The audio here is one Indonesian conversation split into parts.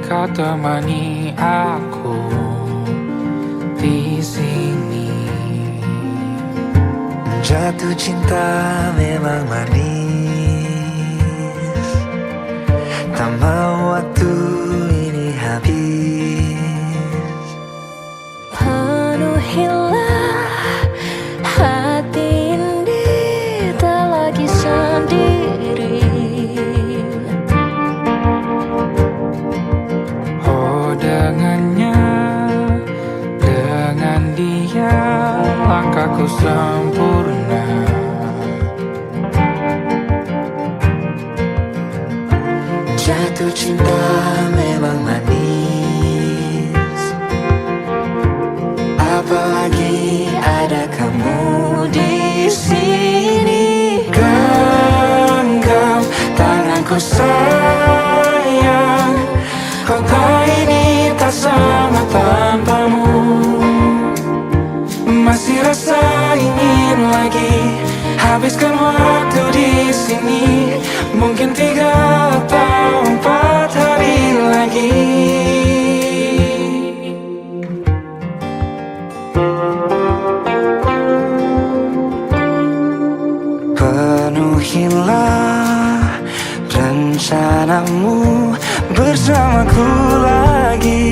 kau temani aku di sini. Jatuh cinta memang manis, tak mau waktu ini habis. Penuhilah hati ini, tak lagi sendiri. Oh dengannya, dengan dia langkahku sempurna. Jatuh cinta memang manis, apalagi ada kamu di sini. Genggam tanganku sayang, kota ini tak sama tanpamu. Masih rasa ingin lagi habiskan waktu di sini. Mungkin 3 atau 4 hari lagi. Penuhilah rencanamu bersamaku lagi.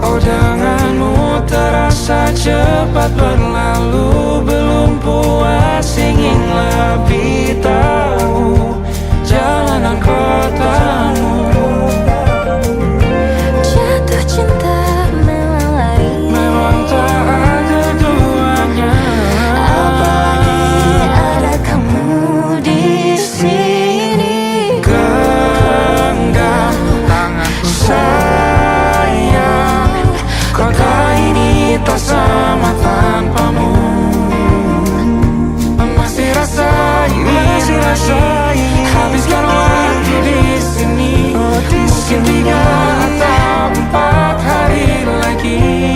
Oh denganmu terasa cepat berlalu, belum puas ingin lebih tahu jalanan kotamu. Jatuh cinta memang lain, Memang tak ada duanya, Apalagi ada kamu di sini. genggam tanganku sayang, kota ini tak sama tanpamu. Masih rasa ingin habiskan waktu di sini. Mungkin 3 atau 4 hari lagi.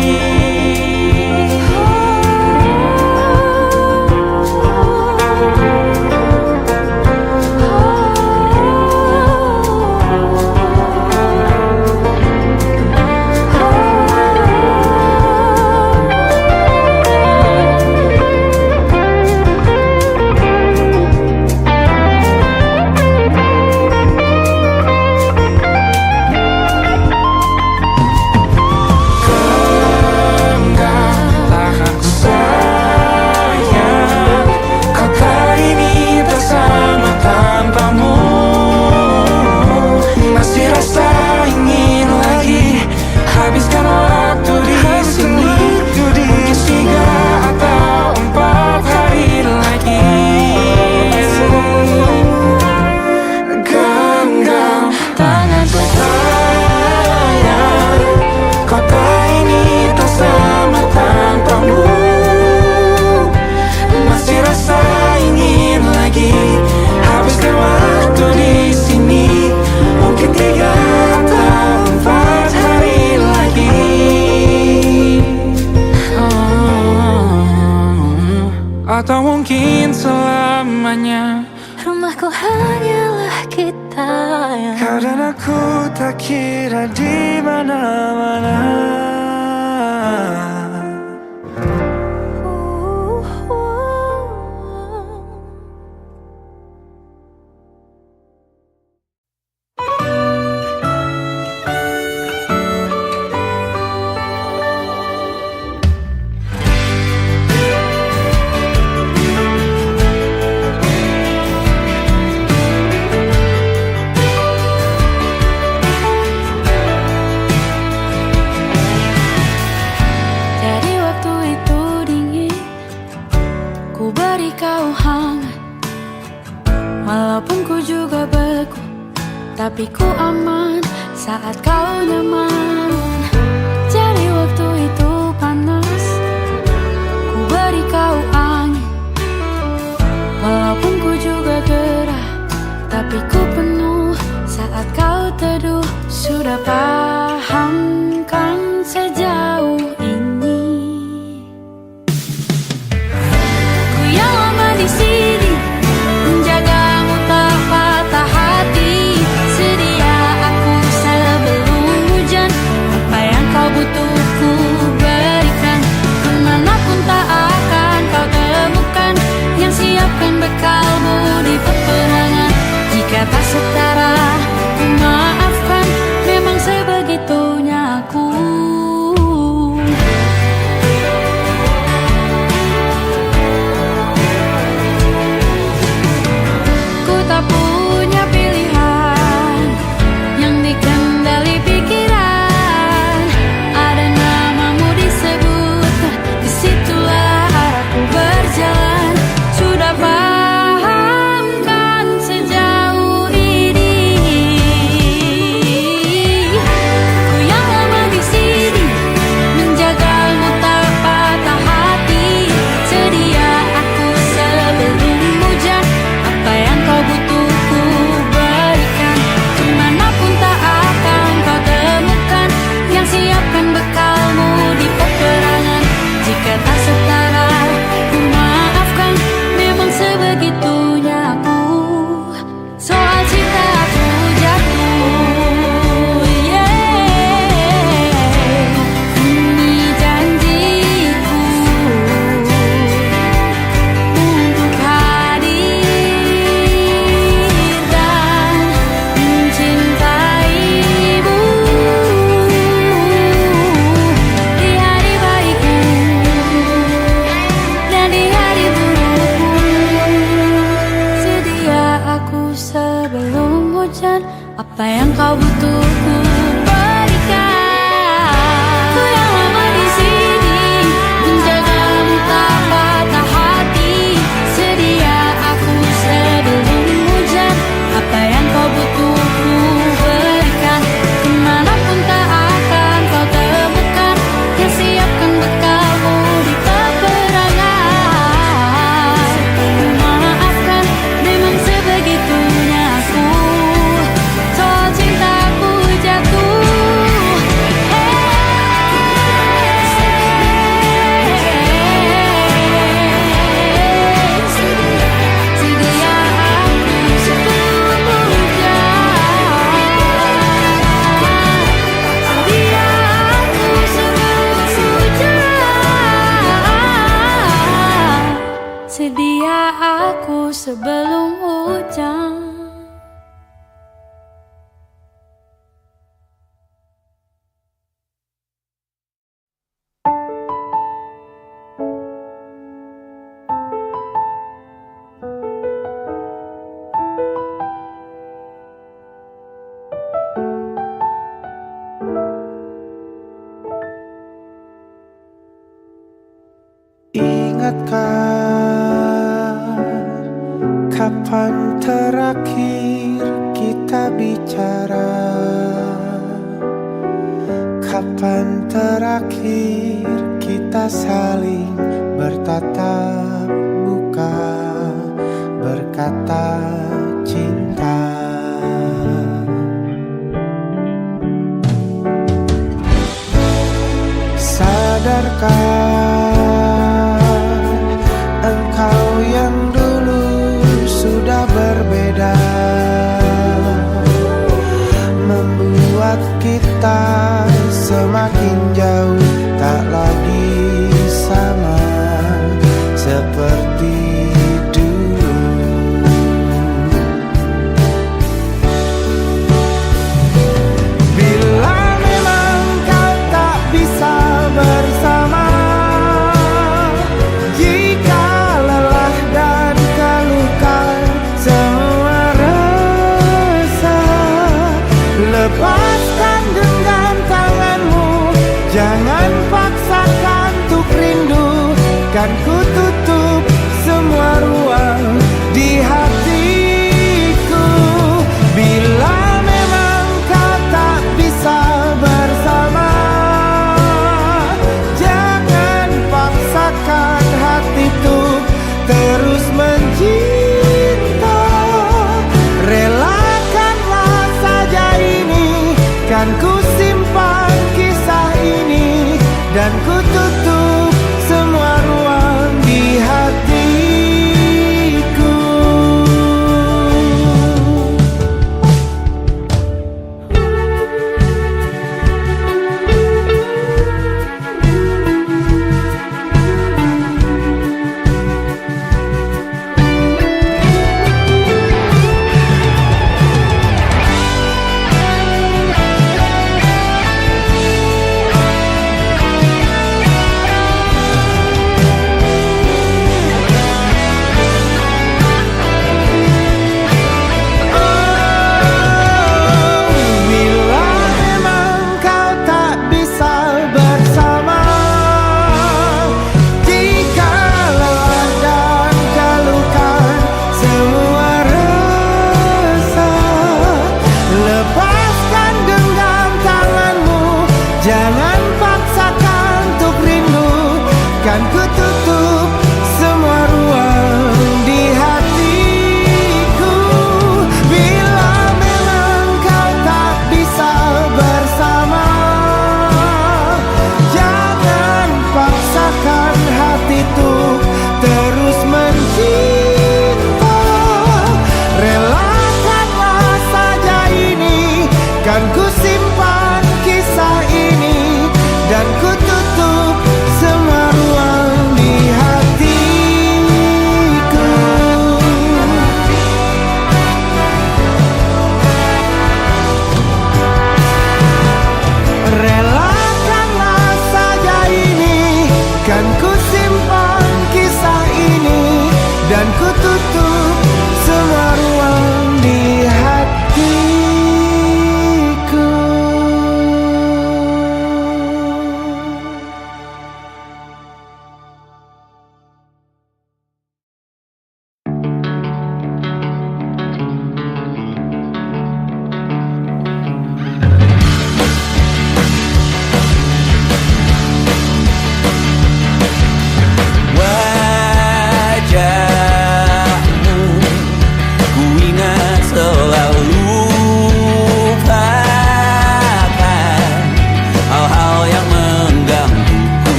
Atau mungkin selamanya. rumahku hanyalah kita yang Kau dan aku tak kira di mana-mana. tapi ku aman saat kau nyaman. Jadi waktu itu panas, ku beri kau angin. Walaupun ku juga gerah, tapi ku penuh saat kau teduh. Sudah paham kan sejauh ini. Ku yang lama di sini, menjagamu tak patah hati. hujan. Apa yang kau butuh ku berikan. Ku yang lama di sini menjagamu tak patah hati. Sedia aku sebelum hujan. Apa yang kau butuh ku berikan. Kemanapun tak akan kau temukan. Yang siapkan bekalmu di peperangan. Maafkan, memang sebegitunya aku. Soal cintaku jatuh. Sedia aku sebelum hujan. Sedia aku sebelum hujan. Sedia aku sebelum hujan. Ingatkah kapan terakhir kita bicara? Kapan terakhir kita saling bertatap muka, berkata cinta? Sadarkah engkau yang dulu sudah berbeda, membuat kita semakin jauh, tak lagi sama seperti dulu. Bila memang kau tak bisa bersama, jika lelah dan keluhkan semua resah, lepaskan genggam tanganmu, jangan paksakan untuk rindu. Kan ku tutup semua ruang di hatiku. Bila memang kau tak bisa bersama, jangan paksakan hati tuh terus mencinta. Relakanlah saja ini, kan ku simpan kisah ini, dan ku tutup semua ruang di hatiku. Kan ku tutup semua ruang di hatiku. Bila memang kau tak bisa bersama, jangan paksakan hati tuh terus mencinta. Relakanlah saja ini, kan ku simpan kisah ini, dan ku tutup semua ruang di hatiku. Relakanlah saja ini, kan ku simpan kisah ini, dan ku tutup semua ruang di hatiku.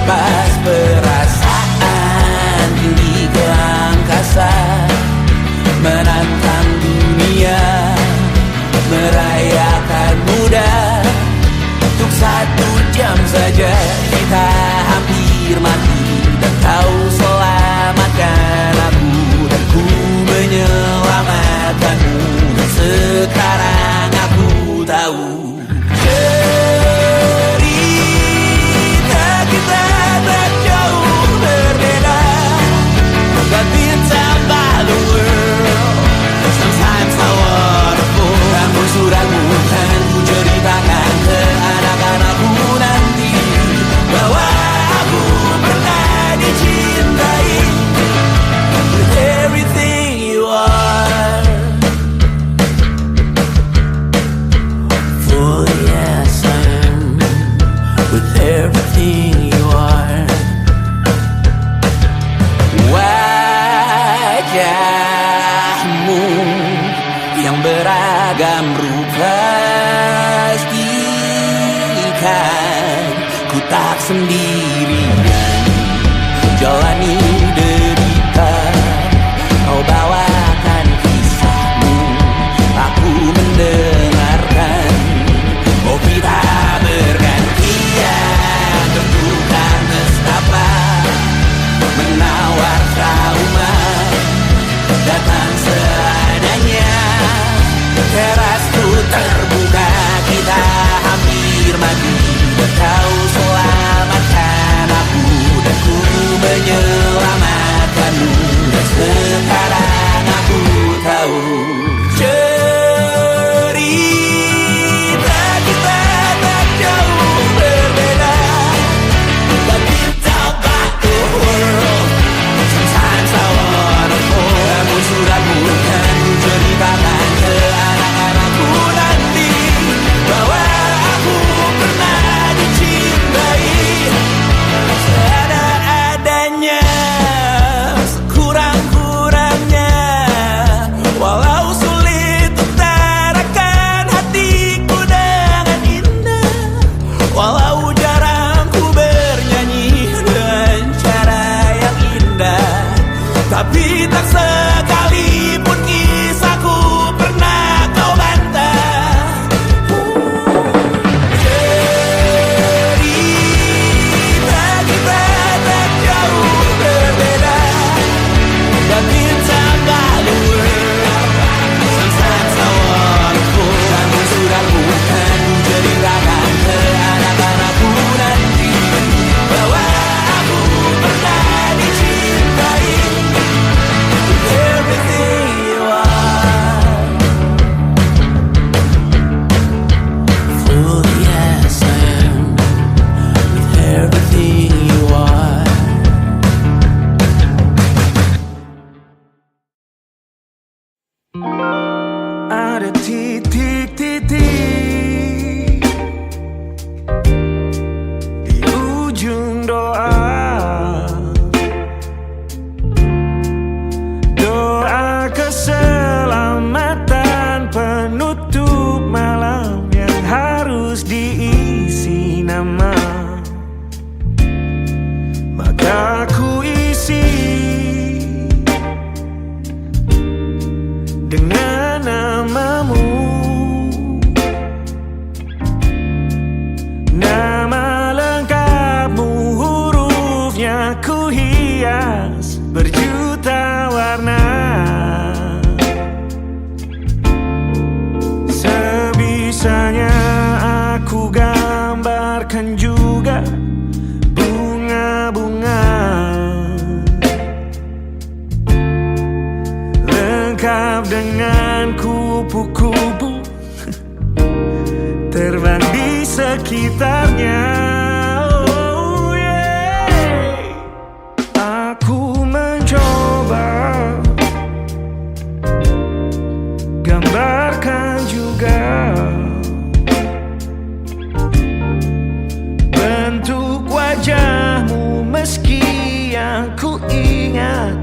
lepas perasaan tinggi ke angkasa, menantang dunia, merayakan muda. Untuk 1 jam saja kita hampir mati, dan kau selamatkan aku, dan ku menyelamatkanmu. Dan sekarang aku tahu cerita kita tak jauh berbeda. But tell by the world, sometimes I wanna fall. Namun suratmu kan ku ceritakan ke anak-anakku nanti, bahwa aku pernah dicintai with everything you are. For yes, I am with everything you are. Wajahmu yang beragam rupa pastikan ku tak sendirian jalani derita. Kau bawakan kisahmu, aku mendengarkan. Oh, kita bergantian tentukan nestapa, menawar trauma, datang seadanya. Terasku terbuka, kita hampir mati, dan kau selamatkan aku, dan ku menyelamatkanmu. Dan sekarang aku tahu cerita kita tak jauh berbeda. But tell by the world, sometimes I wanna fall. Namun suratmu kan ku ceritakan ke anak-anakku nanti, bahwa aku pernah dicintai seadanya, sekurang-kurangnya. Walau sulit utarakan hatiku dengan indah, walau jarang ku bernyanyi dengan cara yang indah, tapi tak sekalipun kisahku pernah kau bantah. Cerita kita tak jauh berbeda, but tell by the world, sometimes I wanna fall. Namun suratmu kan ku ceritakan ke anak-anakku nanti, bahwa aku pernah dicintai with everything you are. Fully yes, I am with everything you are. Ada titik-titik di ujung doa, doa keselamatan penutup malam yang harus diisi nama. Maka ku isi dengan namamu, nama lengkapmu, hurufnya ku hias berjuta warna. Sebisanya aku gambarkan juga bunga-bunga, lengkap dengan kupu-kupu terbang di sekitarnya. Oh yeah. Aku mencoba gambarkan juga bentuk wajahmu, meski yang ku ingat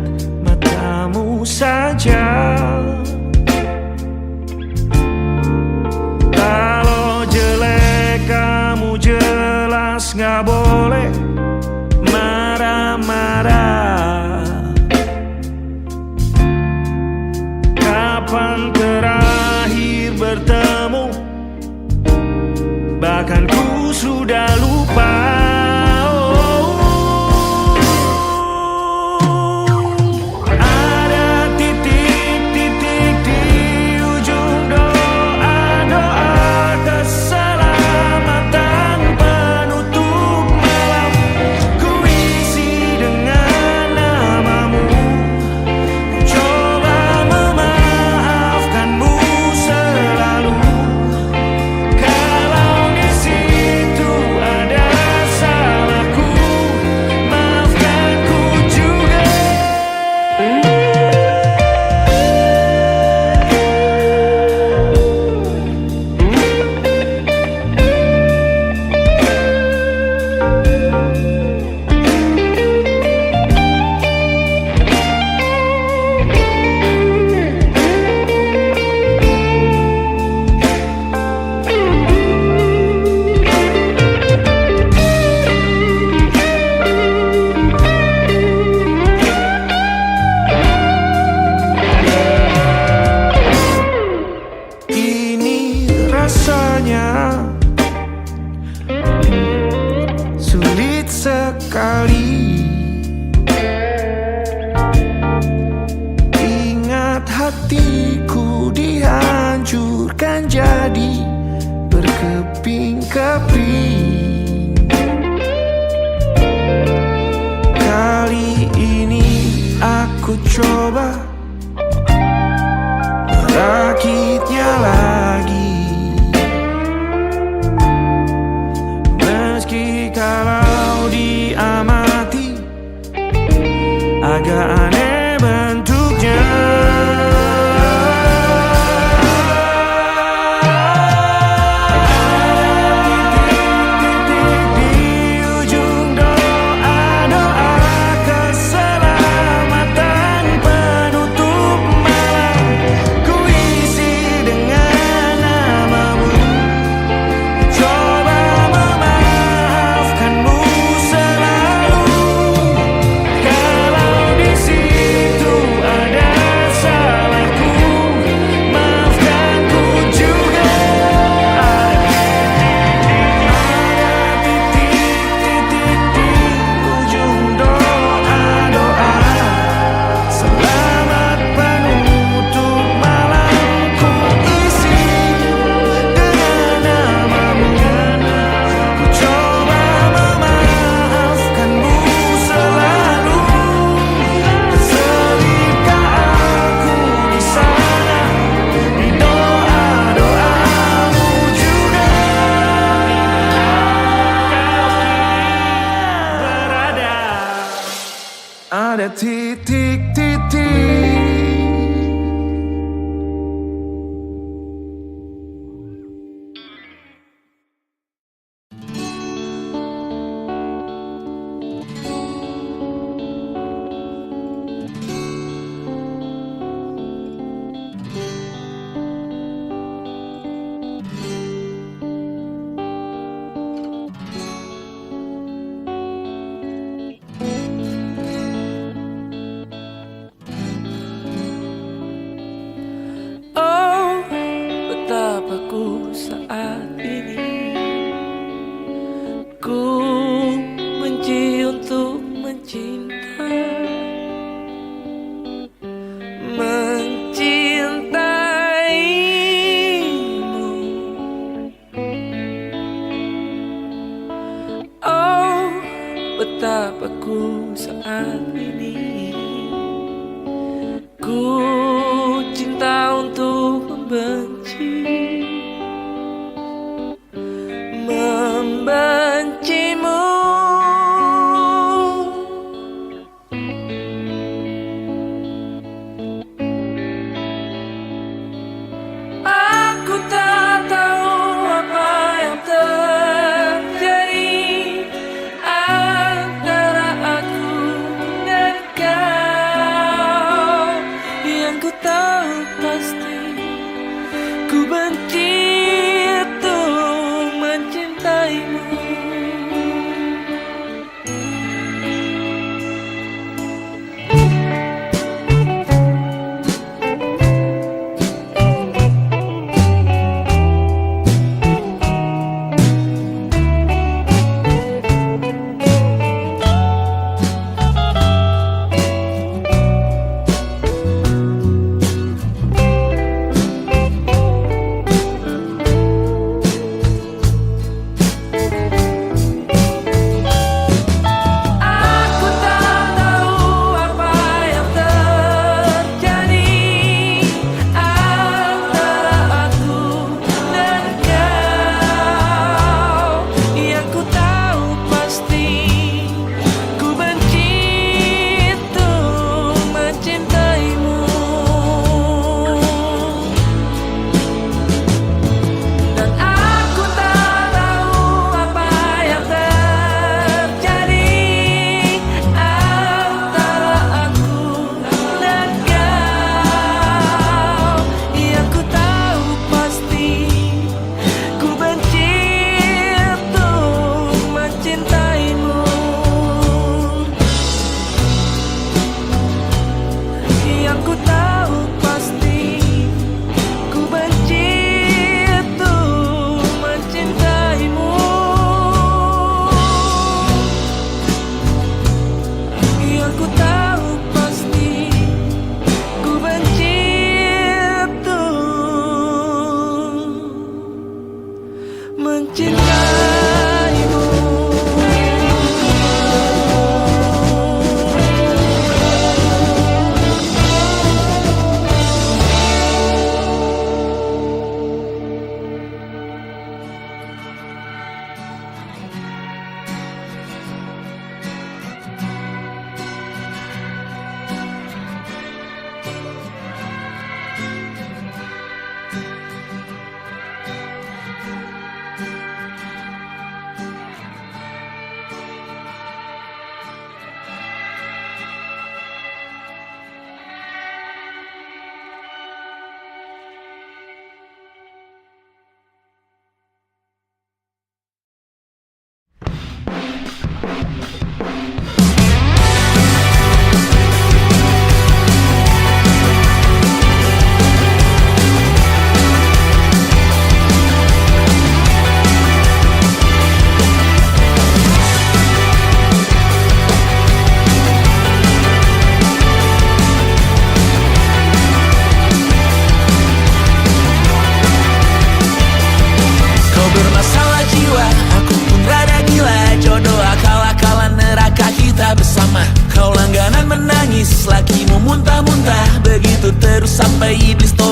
matamu saja. Kalau jelek kamu jelas gak boleh sekali. Ingat hatiku dihancurkan jadi berkeping-keping. Kali ini aku coba merakitnya lagi. Meski kalau diamati agak aneh bentuknya. Ada titik-titik. Betapa ku saat ini ku benci untuk mencinta, mencintaimu. Oh, betapa ku saat ini ku cinta untuk membenci, membencimu. Aku tak tahu apa yang terjadi antara aku dan kau, yang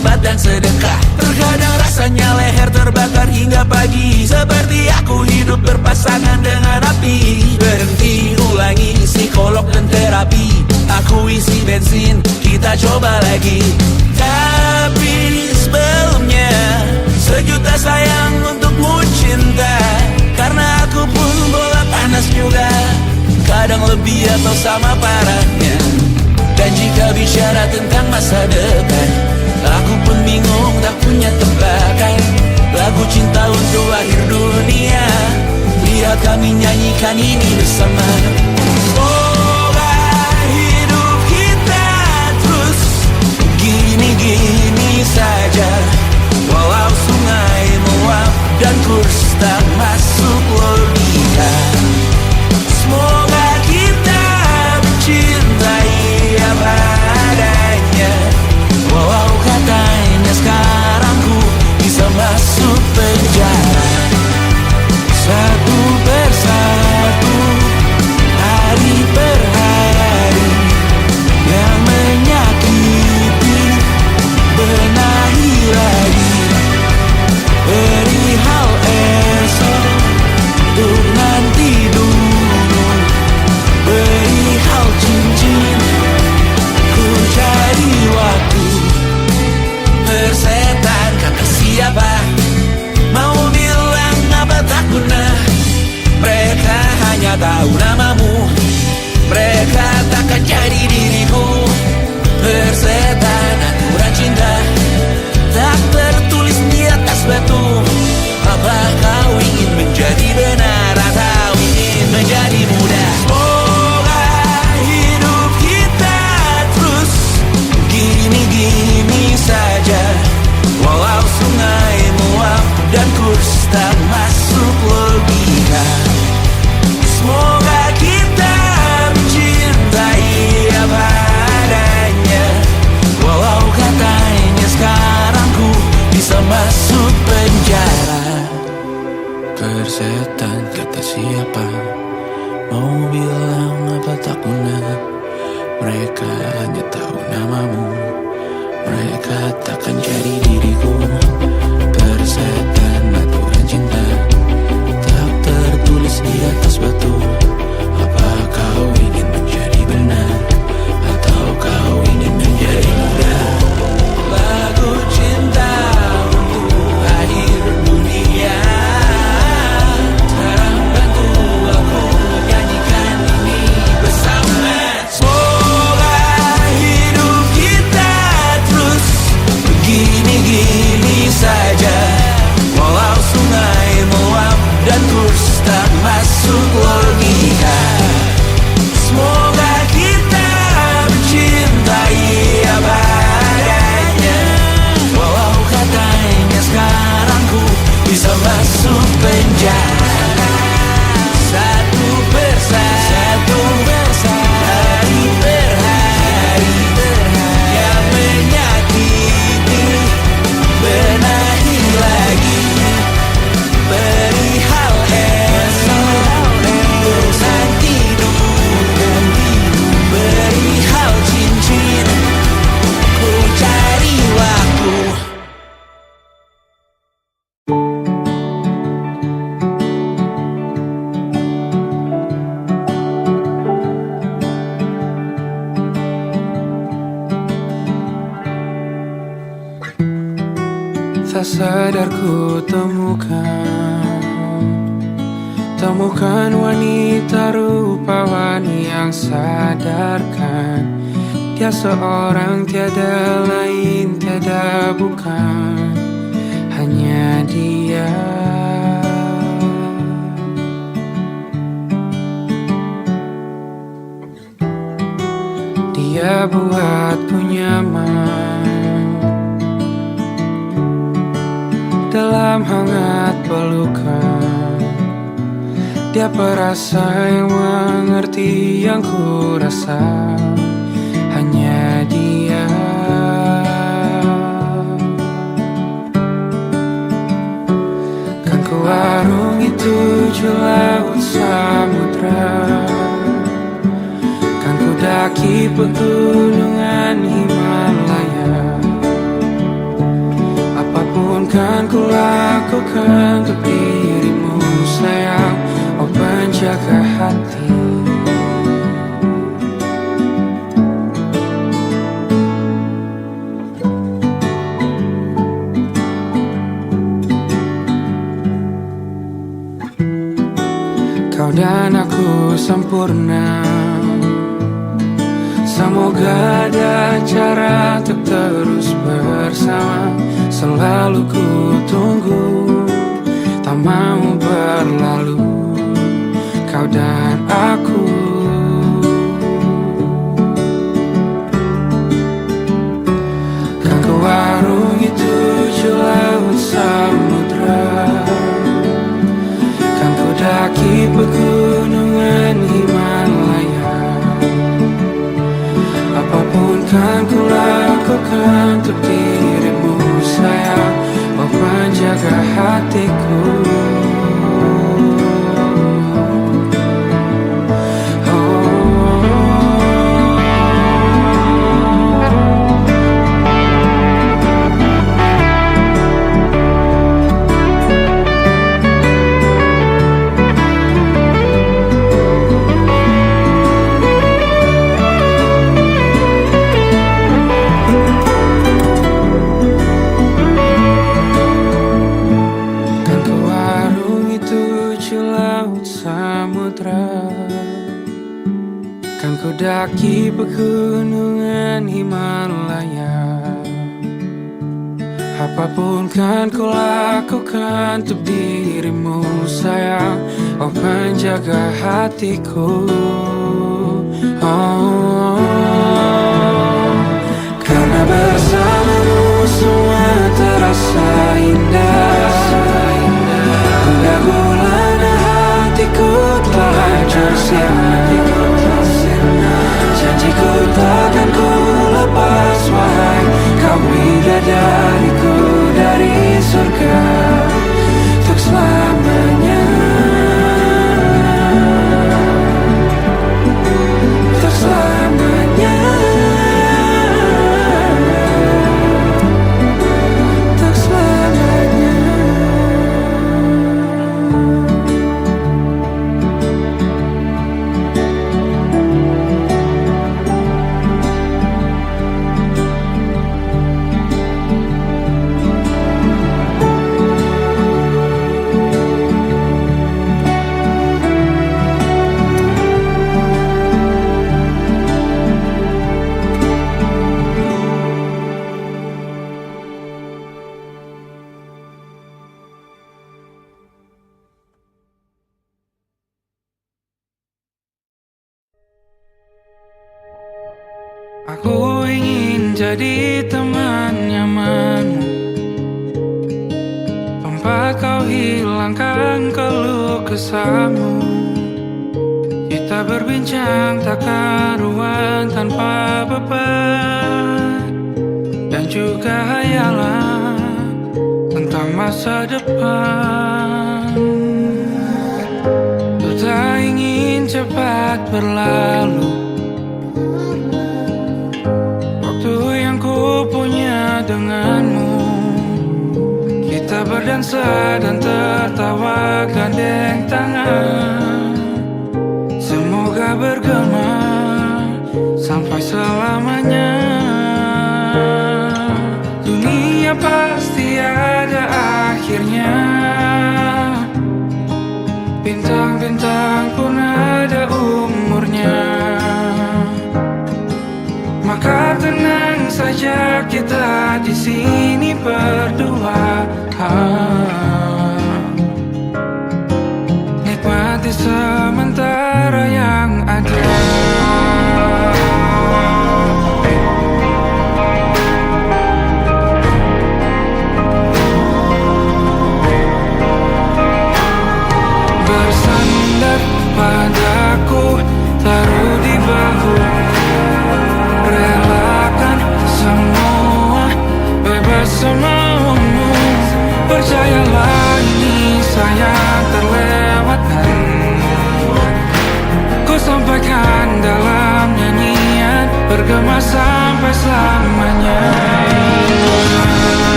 obat dan sedekah. Terkadang rasanya leher terbakar hingga pagi, seperti aku hidup berpasangan dengan api. Berhenti, ulangi psikolog dan terapi. Aku isi bensin, kita coba lagi. Tapi sebelumnya, sejuta sayang untukmu cinta. Karena aku pun bola panas juga, kadang lebih atau sama parahnya. Dan jika bicara tentang masa depan, aku pun bingung tak punya tebakan. Lagu cinta untuk akhir dunia, lihat kami nyanyikan ini bersama. Semoga hidup kita terus gini-gini saja, walau sungai meluap dan kurs tak masuk logika. Semoga kita mencintai apa adanya, walau katanya sekarang ku bisa masuk penjara. Satu persatu, hari per hari, yang menyakiti benahi lagi. Perihal esok, untuk nanti dulu. Perihal cincin, ku cari waktu. Persetan kata siapa, mau bilang apa tak guna. Mereka hanya tahu namamu, mereka takkan jadi diriku. Persetan aturan cinta, tak tertulis di atas batu. Apa kau ingin menjadi benar atau ingin menjadi muda? Semoga hidup kita terus gini-gini saja, walau sungai meluap dan kurs tak masuk logika. Semoga kita mencintai apa adanya, walau katanya sekarang ku bisa masuk penjara. Persetan kata siapa, mau bilang apa tak guna. Mereka hanya tahu namamu, mereka takkan jadi diriku. Persetan aturan cinta, tak tertulis di atas batu. Apa kau ingin menjadi benar atau kau ingin menjadi muda? Lagu cinta untuk akhir dunia, sekarang bantu aku nyanyikan ini bersama. Semoga hidup kita terus begini-gini saja, walau sungai meluap dan kurs tak masuk logika. Semoga kita mencintai apa adanya, walau katanya sekarang ku bisa masuk penjara. Satu persatu, hari per hari, yang menyakiti benahi lagi. Perihal esok, untuk nanti dulu. Perihal cincin, ku cari waktu. Tak sadar ku temukan wanita rupawan yang sadarkan dia seorang, tiada lain, tiada bukan, hanya dia. Dia buatku nyaman dalam hangat pelukan. Dia perasa yang mengerti yang ku rasa, hanya dia. Kan ku arungi 7 laut samudra, kan ku daki pegunungan Himalaya. kan ku lakukan untuk dirimu sayang, oh penjaga hati. Kau dan aku sempurna, semoga ada cara untuk terus bersama. Selalu ku tunggu, tak mau berlalu, kau dan aku. Kan ku warungi 7 laut samudra, kan ku daki pegunungan Himalaya. Apapun kan ku lakukan untuk dirimu sayang, oh penjaga hatiku. Kan ku daki pegunungan Himalaya. Apapun kan ku lakukan untuk dirimu sayang, oh penjaga hatiku. Oh, karena bersamamu semua terasa indah. Gundah gulana hatiku telah hancur sirna. Janjiku takkan ku lepas, wahai kau bidadariku dari surga untuk selamanya, untuk selamanya, untuk selamanya. Aku ingin jadi teman nyamanmu, tempat kau hilangkan keluh kesahmu. Kita berbincang tak karuan tanpa beban, dan juga hayalan tentang masa depan. Ku tak ingin cepat berlalu punya denganmu. Kita berdansa dan tertawa gandeng tangan, semoga bergema sampai selamanya. Dunia pasti ada akhirnya, bintang-bintang pun ada umurnya. Maka tenang saja kita di sini berdua, nikmati sementara yang ada. Bersandar padaku, taruh di bahu, relakan semua, bebas semaumu. Percayalah ini sayang terlewatkan, ku sampaikan dalam nyanyian, bergema sampai selamanya.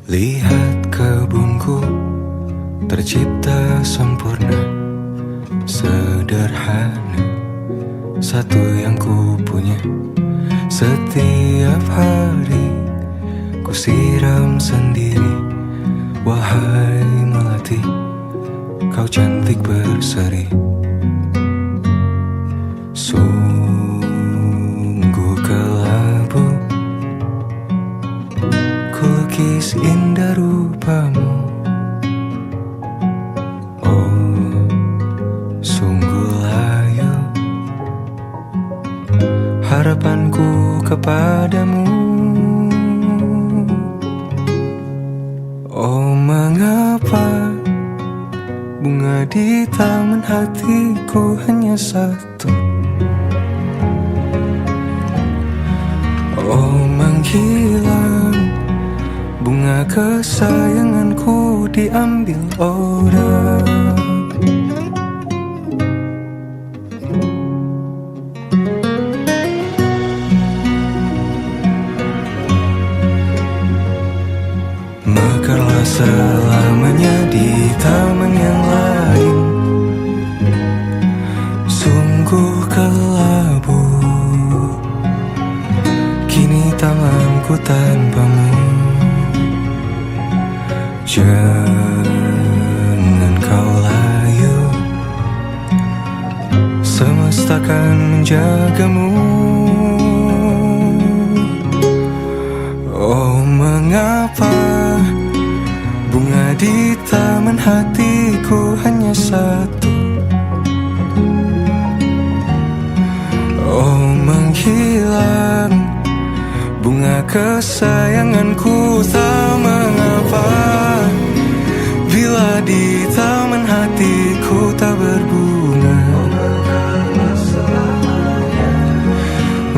Lihat kebunku tercipta sempurna, sederhana, satu yang ku punya. Setiap hari ku siram sendiri. Wahai melati, kau cantik berseri. Sungguh kelabu ku lukis indah rupamu. Oh, sungguh layu harapanku kepadamu. Oh, mengapa bunga di taman hatiku hanya satu? Oh, menghilang bunga kesayanganku diambil orang. Mekarlah selamanya di taman yang lain. Sungguh kelabu kini tamanku tanpamu. Jangan kau layu, semesta akan menjagamu. Oh, mengapa bunga di taman hatiku hanya satu? Oh, menghilang bunga kesayanganku, tak mengapa bila di taman hatiku tak berbunga.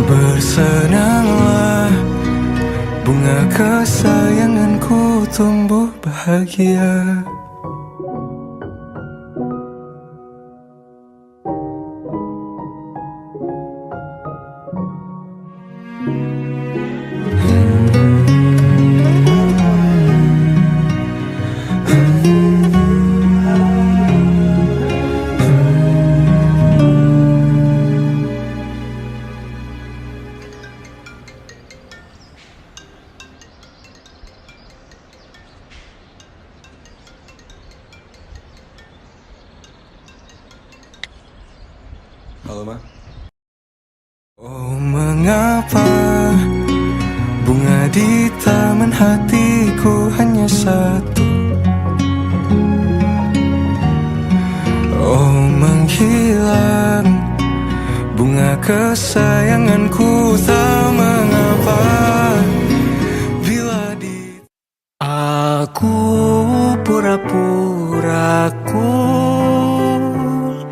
Bersenanglah bunga kesayanganku tumbuh bahagia. Halo, Ma. Oh, mengapa bunga di taman hatiku hanya satu? Oh, menghilang bunga kesayanganku, tak mengapa bila di... Aku pura-pura cool,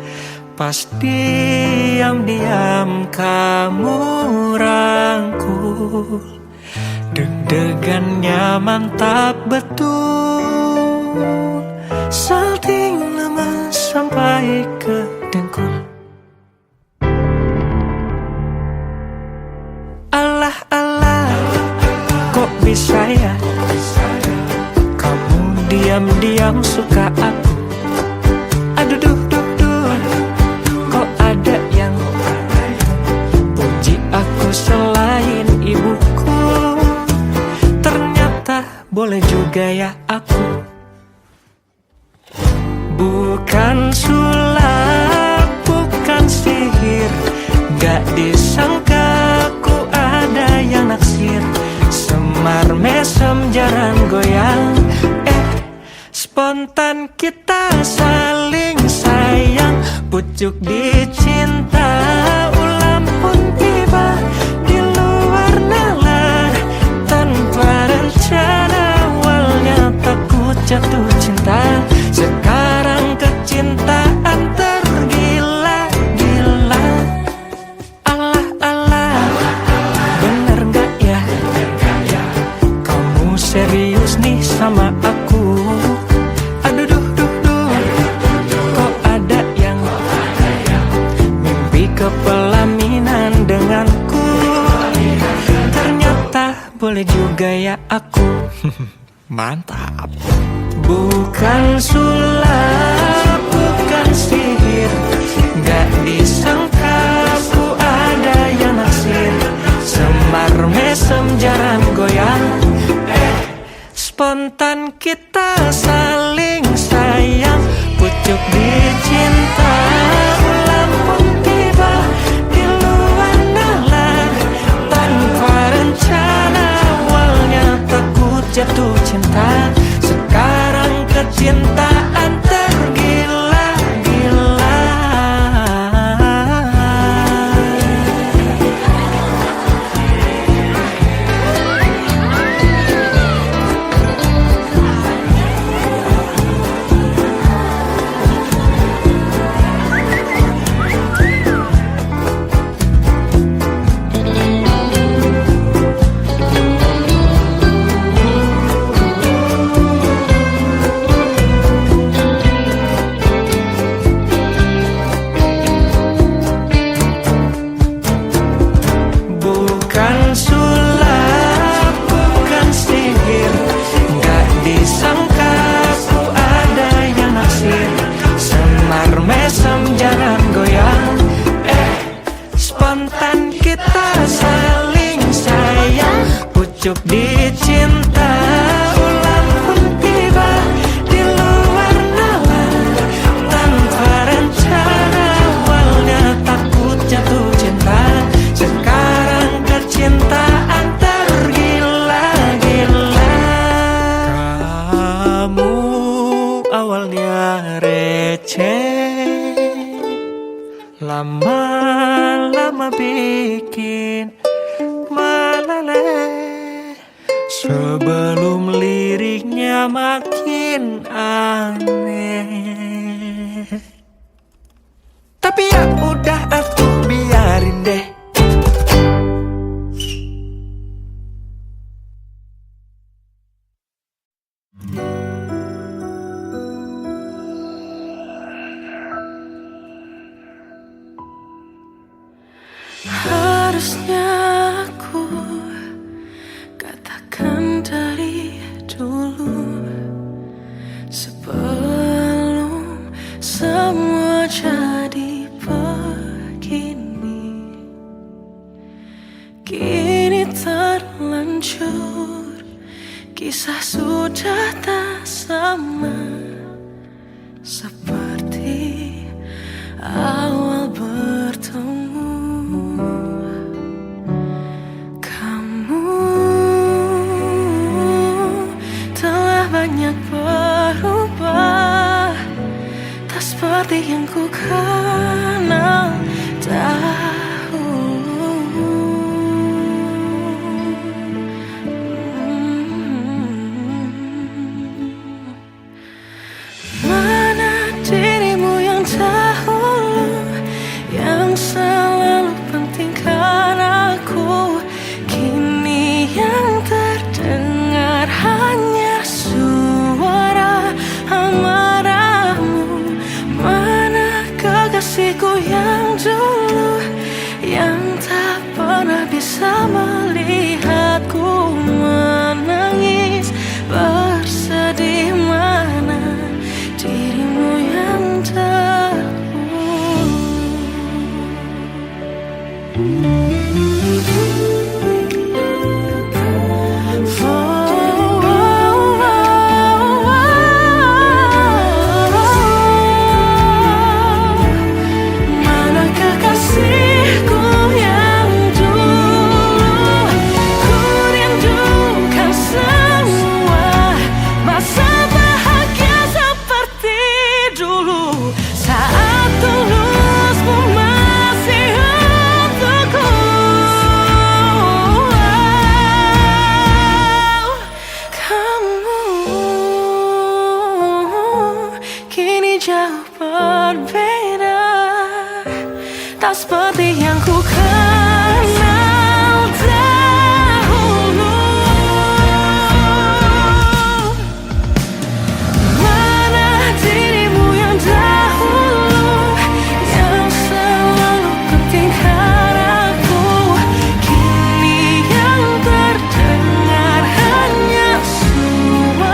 pas diam-diam kamu rangkul. Deg-degannya mantap betul, salting lemas sampai ke dengkul. Alah-alah, kok bisa ya kamu diam-diam suka aku? Aduh, duh, duh, duh, kok ada yang puji aku selain ibuku? Ternyata boleh juga ya aku. Bukan sulap, bukan sihir, gak disangka ku ada yang naksir. Semar mesem jarang goyang, spontan kita saling sayang. Pucuk dicinta, ulam pun tiba di luar nalar. Tanpa rencana awalnya takut jatuh cinta, sekarang kecintaan tergila-gila. Alah-alah, bener gak ya kamu serius nih sama aku? Aduh, duh, duh, duh, kok ada yang mimpi kepelaminan denganku? Ternyata boleh juga ya aku. Mantap. Bukan sulap, bukan sihir, gak disangka ku ada yang naksir. Semar mesem jarang goyang, spontan kita saling sayang. Pucuk dicinta, ulang pun tiba di luar nalar. Tanpa rencana, awalnya takut jatuh cinta. Sekarang kecintaan tergila-gila. Bukan sulap, bukan sihir, gak disangka ku ada yang naksir. Semar mesem jarang goyang, spontan kita saling sayang. Pucuk dicinta, ulang pun tiba di luar nalar. Tanpa rencana, awalnya takut jatuh cinta. Sekarang kecintaan tergila-gila. Kamu awalnya receh, lama-lama bikin meleleh. Sebelum liriknya makin aneh, tapi ya udah aku biarin deh. Harusnya aku katakan dari dulu, sebelum semua jadi begini. Kini terlanjur, kisah sudah tak sama seperti awal bertemu. Banyak berubah, tak seperti yang ku kenal dahulu. Mana dirimu yang dahulu, yang selalu pentingkan aku. Kini yang terdengar hanya suara amarahmu. Mana kekasihku yang dulu, yang tak pernah bisa melihatku menangis bersedih. Mana dirimu yang dahulu. Mana kekasihku yang dulu, ku rindukan semua masa bahagia seperti dulu. Saat tulusmu masih untukku. Kamu kini jauh berbeda, tak seperti yang ku kenal dahulu. Mana dirimu yang dahulu, yang selalu pentingkan aku. Kini yang terdengar hanya suara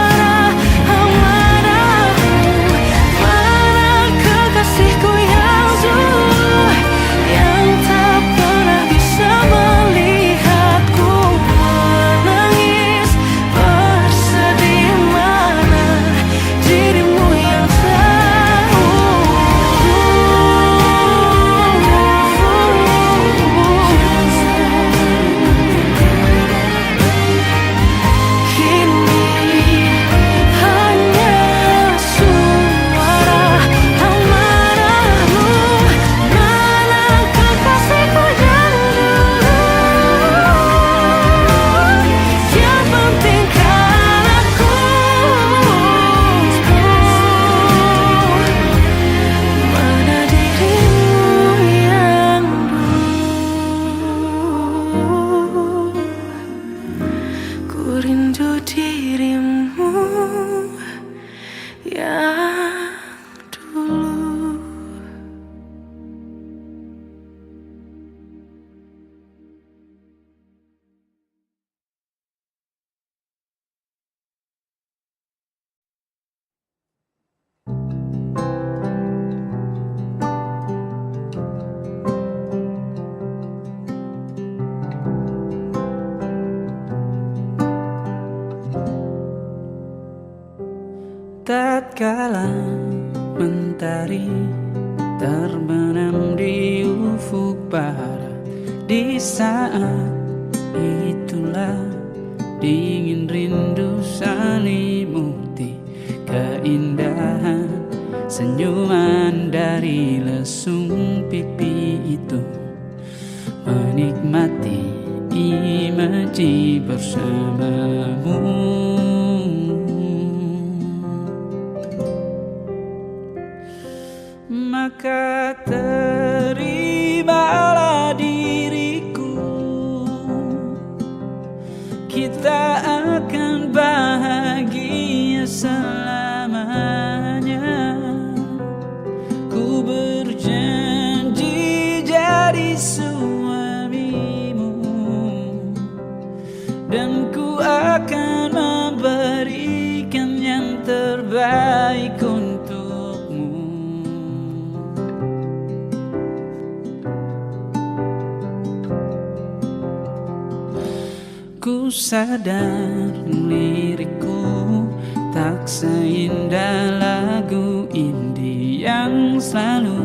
Tatkala mentari terbenam di ufuk barat, di saat itulah dingin rindu selimuti keindahan senyuman dari lesung pipi itu, menikmati imaji bersamamu. Maka terimalah diriku, kita akan bahagia selamanya. Ku berjanji jadi suamimu, dan ku akan memberikan yang terbaik untukmu. Ku sadar lirikku tak seindah lagu indie yang selalu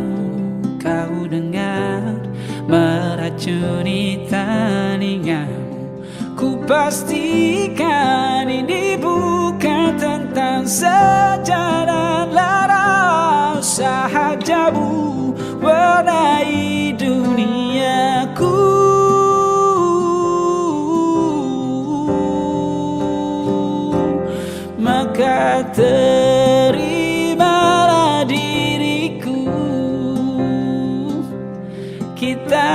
kau dengar meracuni telingamu. Ku pastikan ini bukan tentang sejalan lara, sahajamu warnai duniaku. Maka terimalah diriku, kita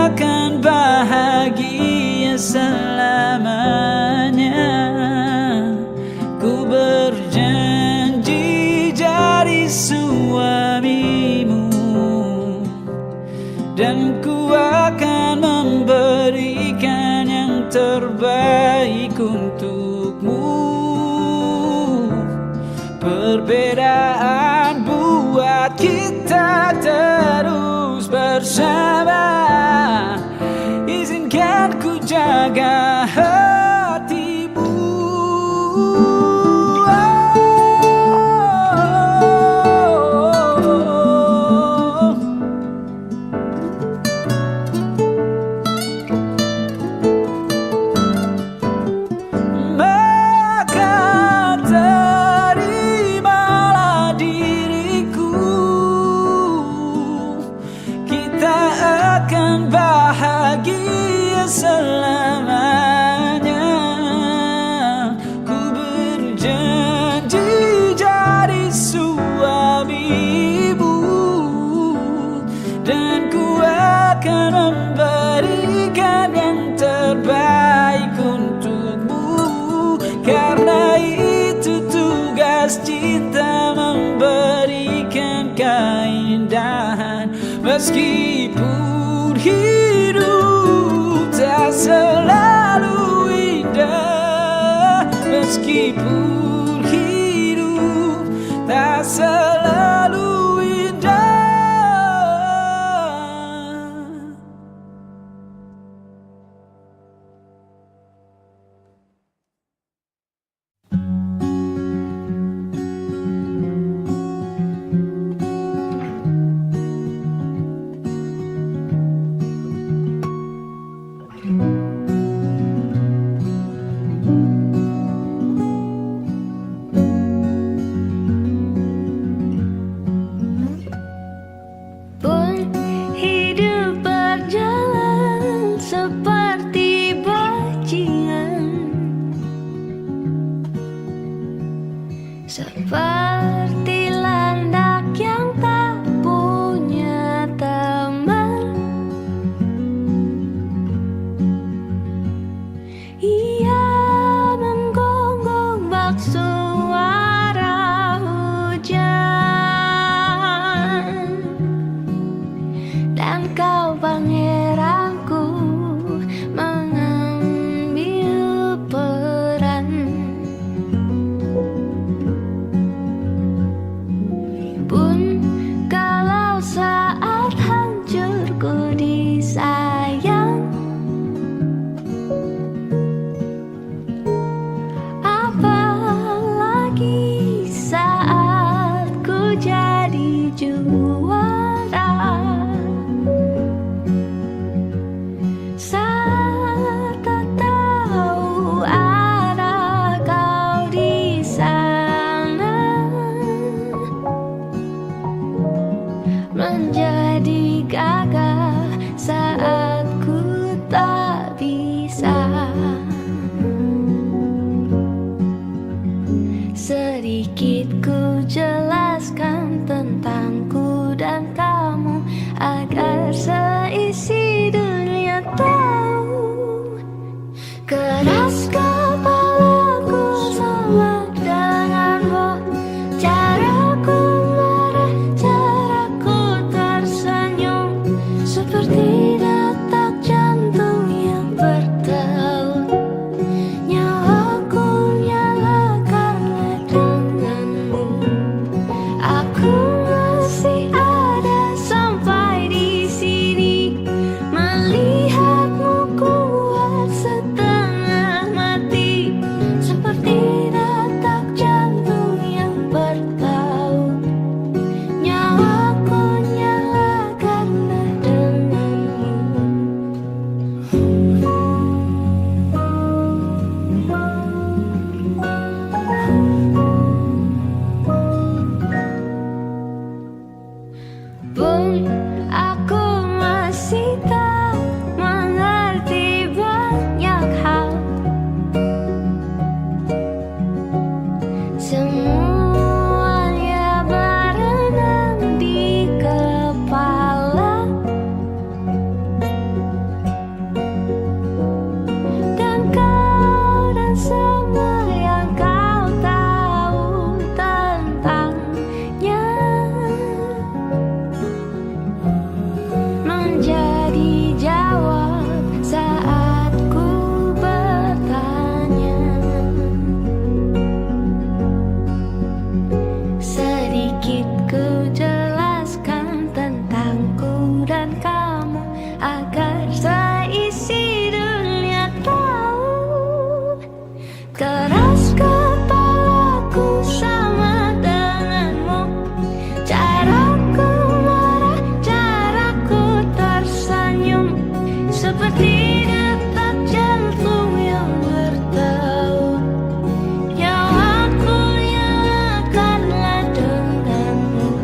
akan bahagia selamanya. Ku berjanji jadi suamimu, dan ku akan memberikan yang terbaik untukmu. Perbedaan buat kita terus bersama. Izinkan ku jaga hatimu. Selamanya ku berjanji jadi suamimu, dan ku akan memberikan yang terbaik untukmu. Karena itu tugas cinta, memberikan keindahan meskipun hidup tak selalu indah, meskipun hidup tak selalu indah. Seperti landak yang tak punya teman, ia menggonggong bak suara hujan. Dan kau pangeranku mengambil peran. Pun kalau saat hancurku disayang, apa Sedikit ku jelaskan tentangku dan kamu, agar seisi dunia tahu. Keras kepalaku sama denganmu, caraku marah, caraku tersenyum, seperti detak jantung yang bertaut. Nyawaku nyala karena denganmu. Aku masih ada sampai di sini, melihatmu kuat setengah mati, seperti detak jantung yang bertaut. Nyawaku nyala karena denganmu. Pun aku masih tak mengerti banyak hal. Semuanya berenang di kepala, dan kau dan semua yang kau tahu tentangnya menjadi jawab saat ku bertanya. Sedikit ku jelaskan tentangku dan kamu, agar seisi dunia tahu. Keras kepalaku sama denganmu, caraku marah, caraku tersenyum, seperti detak jantung yang bertaut. Nyawaku nyala karena denganmu.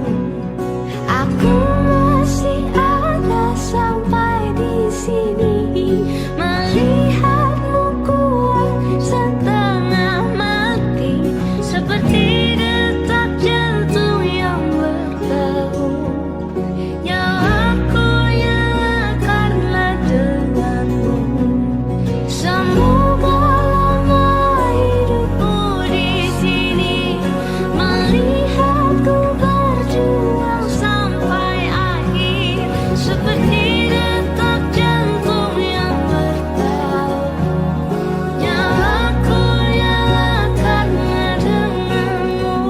Aku masih ada sampai di sini, melihatmu kuat setengah mati, seperti detak jantung yang bertaut. Nyawaku nyala karena denganmu. Semoga lama hidupmu di sini, melihatku berjuang sampai akhir, seperti detak jantung yang bertaut. Nyawaku nyala karena denganmu.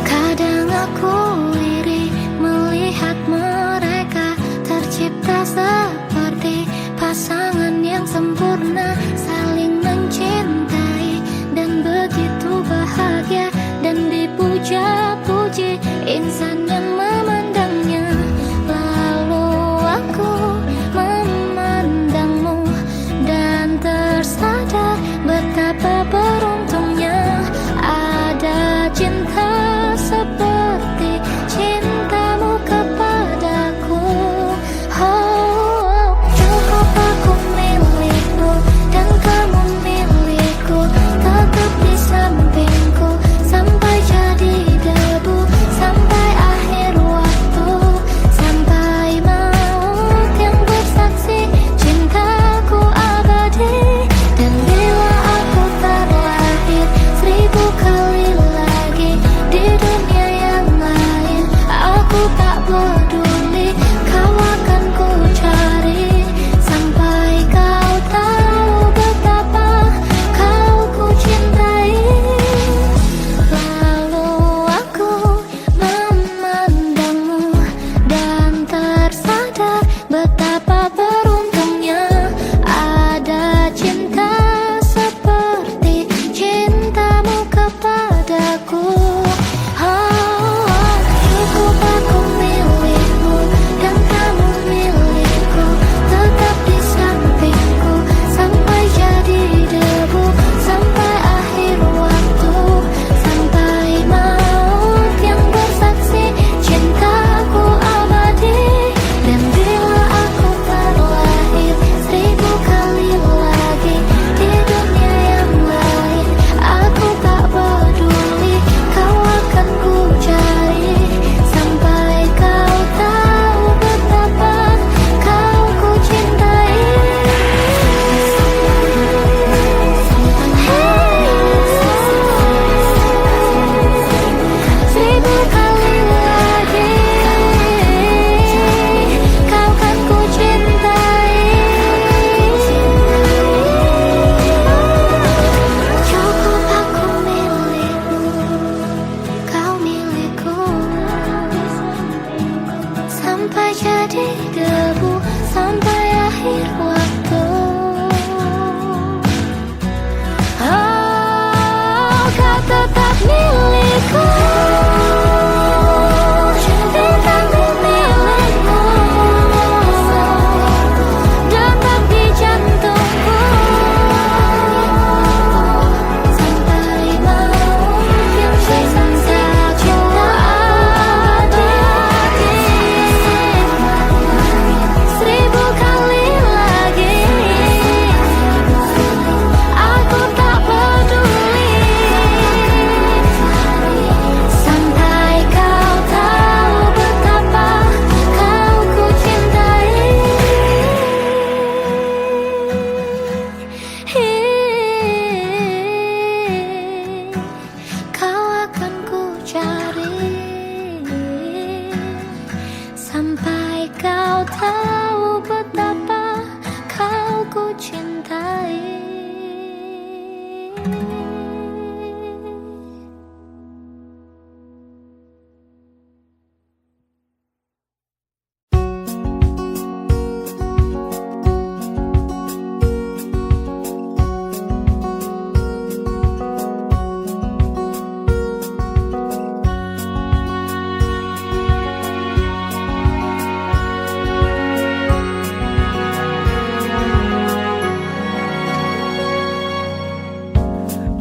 Kadang aku iri melihat mereka tercipta seperti pasangan yang sempurna, saling mencintai dan begitu bahagia, dan dipuja-puji insan yang memandangnya. Lalu aku memandangmu dan tersadar betapa beruntungnya ada cinta seperti cintamu kepadaku. Oh, cukup aku milikmu dan kamu milikku, tetap di sampingku sampai jadi debu, sampai akhir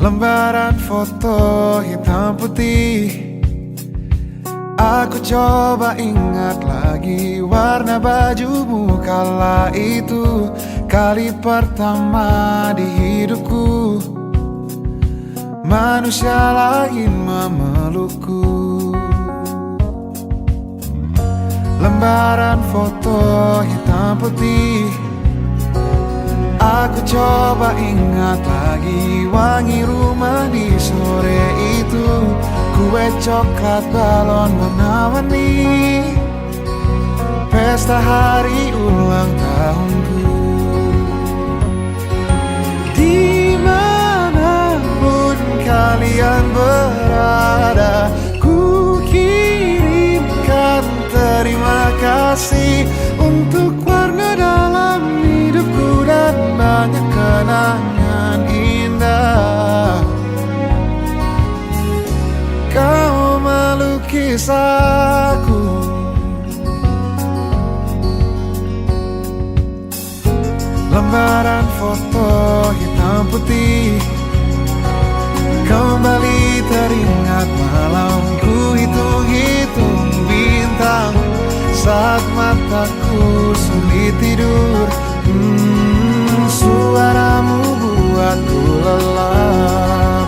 Lembaran foto hitam putih. Aku coba ingat lagi warna bajumu kala itu, kali pertama di hidupku manusia lain memelukku. Lembaran foto hitam putih. Aku coba ingat lagi wangi rumah di sore itu, kue coklat balon warna-warni, pesta hari ulang tahunku. Dimanapun kalian berada, ku kirimkan terima kasih untuk warna dalam hidupku dan banyak kenangan indah. Kau melukis aku, lembaran foto hitam putih. Kembali teringat malam ku hitung-hitung bintang saat mataku sulit tidur. Suaramu buatku lelap.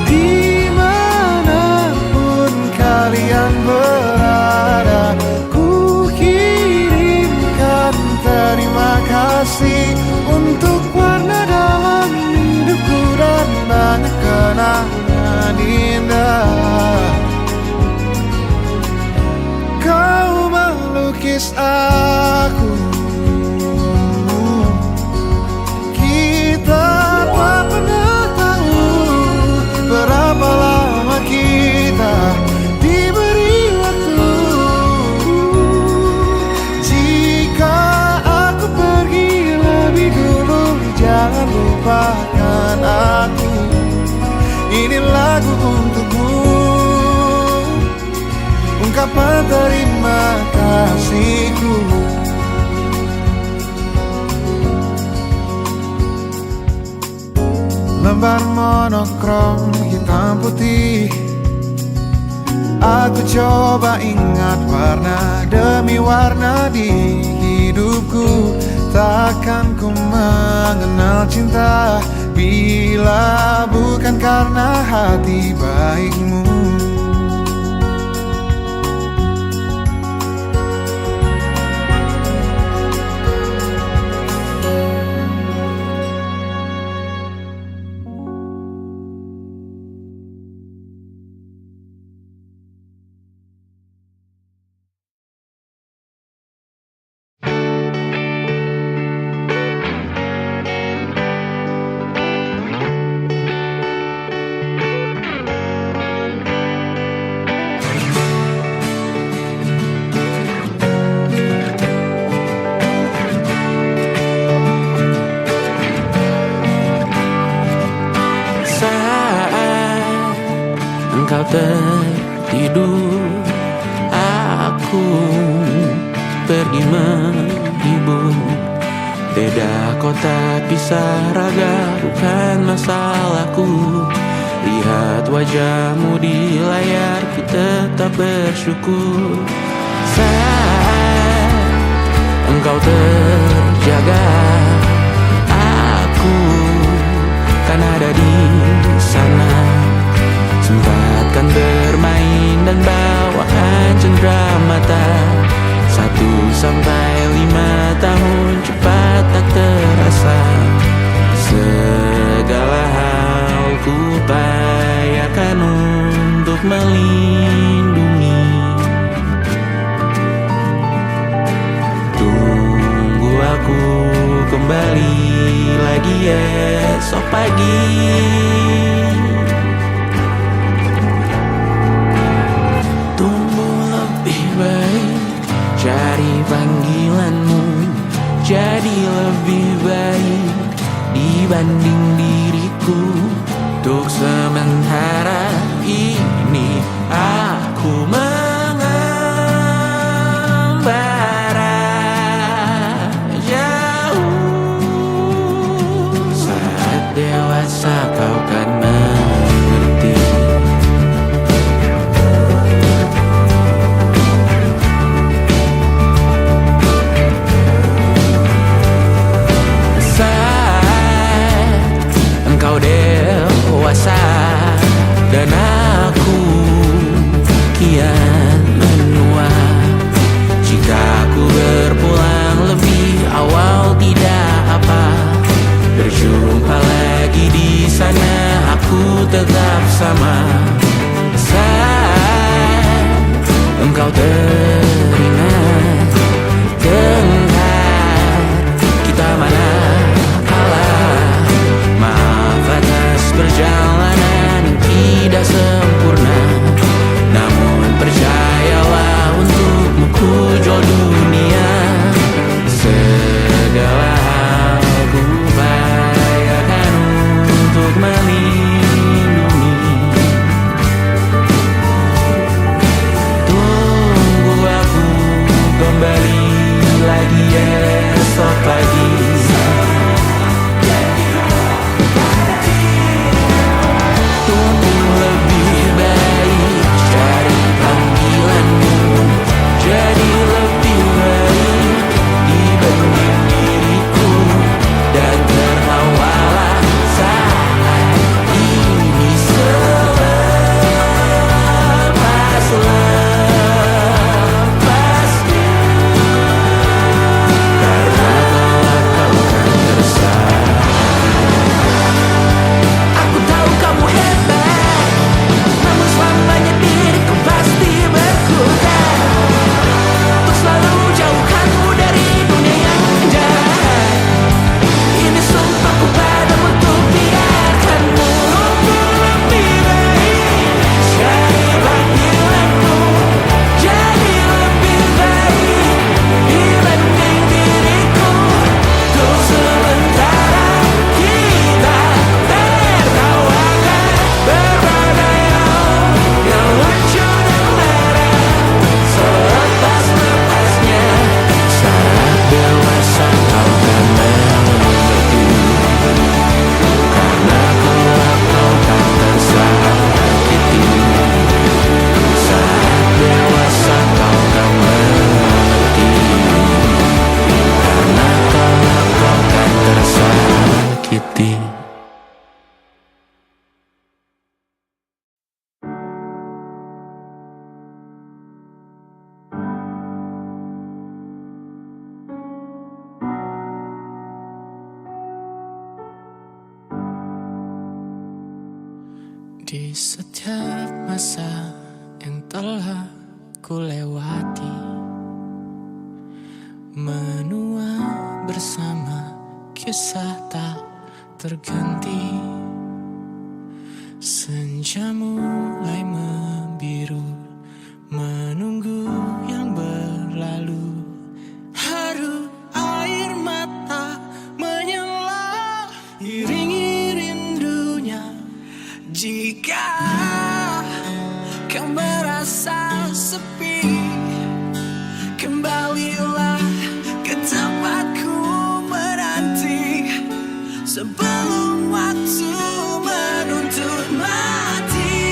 Dimanapun kalian berada, ku kirimkan terima kasih untuk warna dalam hidupku dan banyak kenangan indah. Kau melukis aku, kita tak pernah tahu berapa lama kita diberi waktu. Jika aku pergi lebih dulu, jangan lupakan aku. Ini lagu untukmu, ungkapan terima kasihku. Lembar monokrom hitam putih. Aku coba ingat warna demi warna di hidupku. Takkan ku mengenal cinta bila bukan karena hati baikmu. Engkau tertidur, aku pergi menghibur. Beda kota pisah raga bukan masalahku. Lihat wajahmu di layar, ku tetap bersyukur. Saat engkau terjaga, aku kan ada di sana. Sempatkan bermain dan bawaan cenderamata. 1-5 tahun cepat tak terasa. Segala hal ku upayakan untuk melindungi. Tunggu aku kembali lagi esok pagi. Cari panggilanmu jadi lebih baik dibanding diriku. Untuk sementara ini aku mengembara jauh setiap masa yang telah ku lewati, menua bersama kisah tak terganti. Senja mulai membiru, menunggu yang berlalu. Haru air mata menyala, iringi rindunya. Jika kau merasa sepi, kembalilah ke tempatku menanti, sebelum waktu menuntut mati.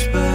terus